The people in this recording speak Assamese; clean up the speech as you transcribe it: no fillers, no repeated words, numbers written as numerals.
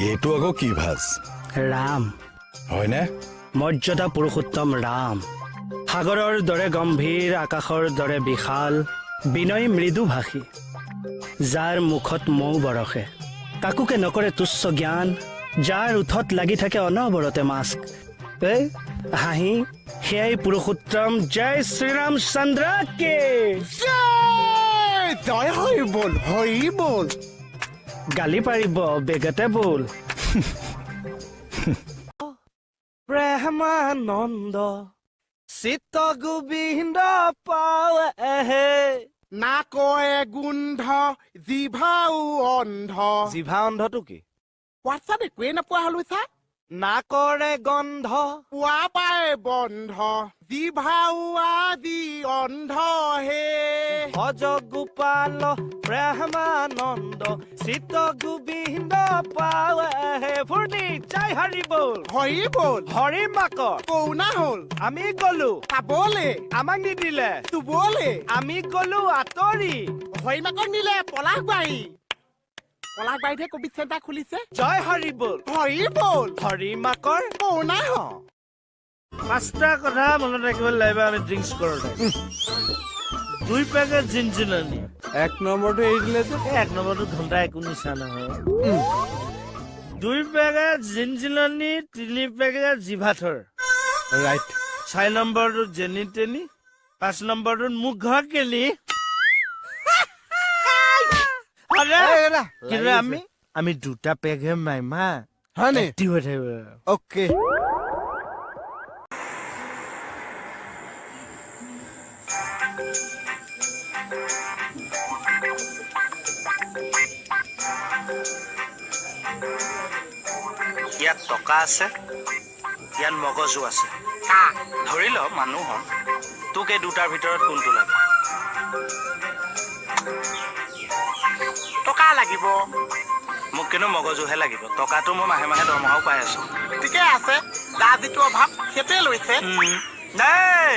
এইটো আকৌ কি ভাজ? ৰাম হয়নে? মৰ্যাদা পুৰুষোত্তম ৰাম, সাগৰৰ দৰে গম্ভীৰ, আকাশৰ দৰে বিশাল, বিনয় মৃদুভাষী, যাৰ মুখত মৌ বৰষে, কাকোকে নকৰে তুচ্ছ জ্ঞান, যাৰ ওঠত লাগি থাকে অনবৰতে মাস্ক। হাঁহি সেয়াই পুৰুষোত্তম। জয় শ্ৰীৰামচন্দ্ৰ কে জয় হৰি বল, হৰি বল। গালি পাৰিব বেগতে বল। প্ৰেমানন্দ চিত্ত গোবিন্দ পাৱে, নাকয়ে গোন্ধ, জিভাও অন্ধ। জিভা অন্ধটো কি? হোৱাটছআপ একোৱে নোপোৱা হলো চা। নাকৰে গন্ধ পোৱা পাই বন্ধ, জিভাও আজি অন্ধ হে। ভজ গোপাল প্ৰেমানন্দ চিত্ত গোবিন্দ পাৱে। ফূৰ্তি জয় হৰি বল, হৰি বল, হৰি মাকৰ কৌনা হল আমি গলো, খাবলে, আমাক নিদিলে চুবলে। আমি গলো আঁতৰি। হৰি মাকক নিলে পলাশবাৰী, পলাশবাৰীতহে কভিড চেণ্টাৰ খুলিছে। জয় হৰি বল, হৰি বল, হৰি মাকৰ কৌনা হল। পাঁচটা কথা মনত ৰাখিব লাগিব আমি ড্ৰিংকছ কৰোঁতে। 2 পেকেট জিনজিননি, 1 নম্বৰটো এৰি দিলে যে। এক নম্বৰটো ঘণ্টা একো নিচা নহয়। 2 পেকেট জিনজিননি, 3 পেকেট জিভাথৰ, ৰাইট। 4 নম্বৰটো যেনি তেনি, 5 নম্বৰটো মুখ ঘৰ কেলি। কিন্তু আমি 2টা পেকহে মাৰিম হা, হয়নে? এক্টিভ হৈ থাকিব। অ'কে। ইয়াত টকা আছে, ইয়াত মগজু আছে। ধৰি ল মানুহৰ, তোক এই 2টাৰ ভিতৰত কোনটো লাগে? টকা লাগিব। মোক কিন্তু মগজুহে লাগিব। টকাটো মই মাহে মাহে দৰমহাও পাই আছো। ঠিকে আছে, যাৰ যিটো অভাৱ সেইটোৱে লৈছে। নাই